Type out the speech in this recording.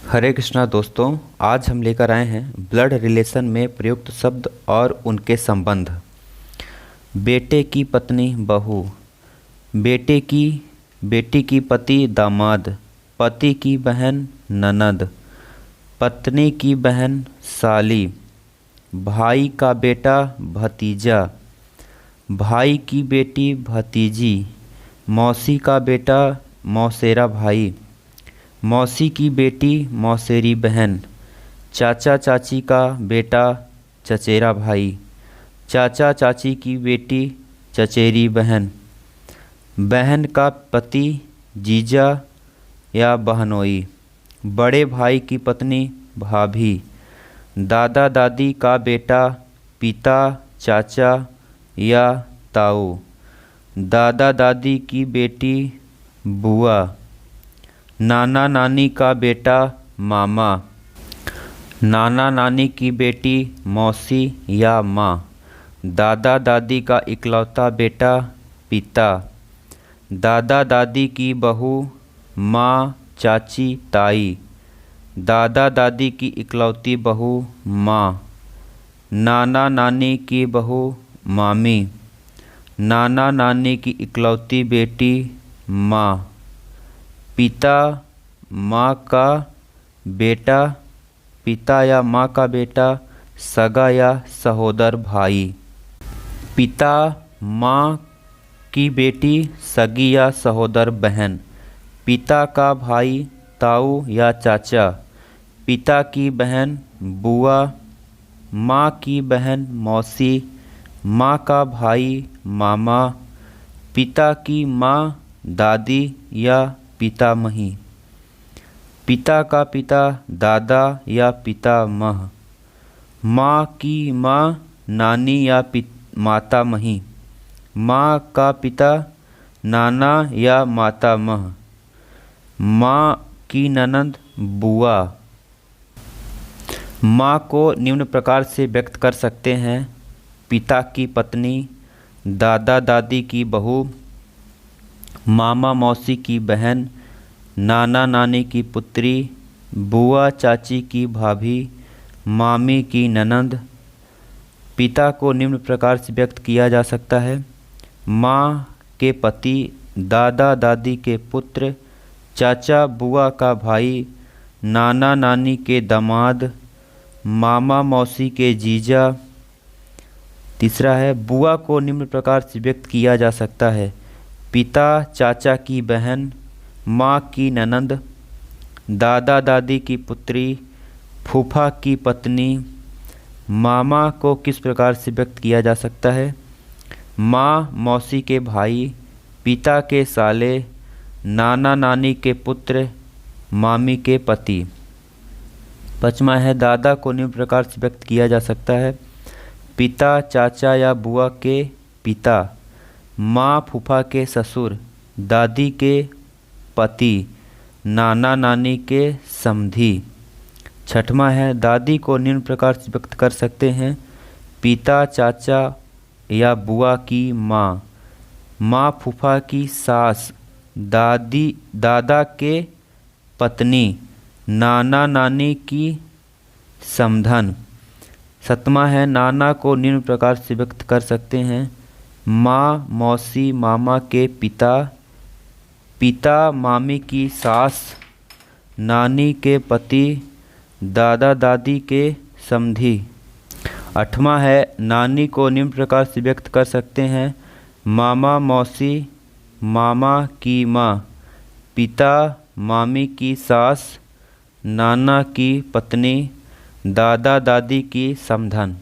हरे कृष्णा दोस्तों, आज हम लेकर आए हैं ब्लड रिलेशन में प्रयुक्त शब्द और उनके संबंध। बेटे की पत्नी बहू, बेटी की पति दामाद, पति की बहन ननद, पत्नी की बहन साली, भाई का बेटा भतीजा, भाई की बेटी भतीजी, मौसी का बेटा मौसेरा भाई, मौसी की बेटी मौसेरी बहन, चाचा चाची का बेटा चचेरा भाई, चाचा चाची की बेटी चचेरी बहन, बहन का पति जीजा या बहनोई, बड़े भाई की पत्नी भाभी, दादा दादी का बेटा पिता चाचा या ताऊ, दादा दादी की बेटी बुआ, नाना नानी का बेटा मामा, नाना नानी की बेटी मौसी या माँ, दादा दादी का इकलौता बेटा पिता, दादा दादी की बहू माँ चाची ताई, दादा दादी की इकलौती बहू माँ, नाना नानी की बहू मामी, नाना नानी की इकलौती बेटी माँ, पिता माँ का बेटा, पिता या माँ का बेटा सगा या सहोदर भाई, पिता माँ की बेटी सगी या सहोदर बहन, पिता का भाई ताऊ या चाचा, पिता की बहन बुआ, माँ की बहन मौसी, माँ का भाई मामा, पिता की माँ दादी या पितामही, पिता का पिता दादा या पितामह, माँ की माँ नानी या मातामही, माँ का पिता नाना या मातामह, माँ की ननद बुआ। माँ को निम्न प्रकार से व्यक्त कर सकते हैं: पिता की पत्नी, दादा दादी की बहू, मामा मौसी की बहन, नाना नानी की पुत्री, बुआ चाची की भाभी, मामी की ननद। पिता को निम्न प्रकार से व्यक्त किया जा सकता है: माँ के पति, दादा दादी के पुत्र, चाचा बुआ का भाई, नाना नानी के दामाद, मामा मौसी के जीजा। तीसरा है, बुआ को निम्न प्रकार से व्यक्त किया जा सकता है: पिता चाचा की बहन, माँ की ननद, दादा दादी की पुत्री, फूफा की पत्नी। मामा को किस प्रकार से व्यक्त किया जा सकता है: माँ मौसी के भाई, पिता के साले, नाना नानी के पुत्र, मामी के पति। पाँचवा है, दादा को निम्न प्रकार से व्यक्त किया जा सकता है: पिता चाचा या बुआ के पिता, माँ फूफा के ससुर, दादी के पति, नाना नानी के समधी। छठवां है, दादी को निम्न प्रकार से व्यक्त कर सकते हैं: पिता चाचा या बुआ की माँ, माँ फूफा की सास, दादा के पत्नी, नाना नानी की समधन। सातवां है, नाना को निम्न प्रकार से व्यक्त कर सकते हैं: माँ मौसी मामा के पिता, पिता मामी की सास, नानी के पति, दादा दादी के समधी। आठवां है, नानी को निम्न प्रकार से व्यक्त कर सकते हैं: मामा मौसी मामा की माँ, पिता मामी की सास, नाना की पत्नी, दादा दादी की समधन।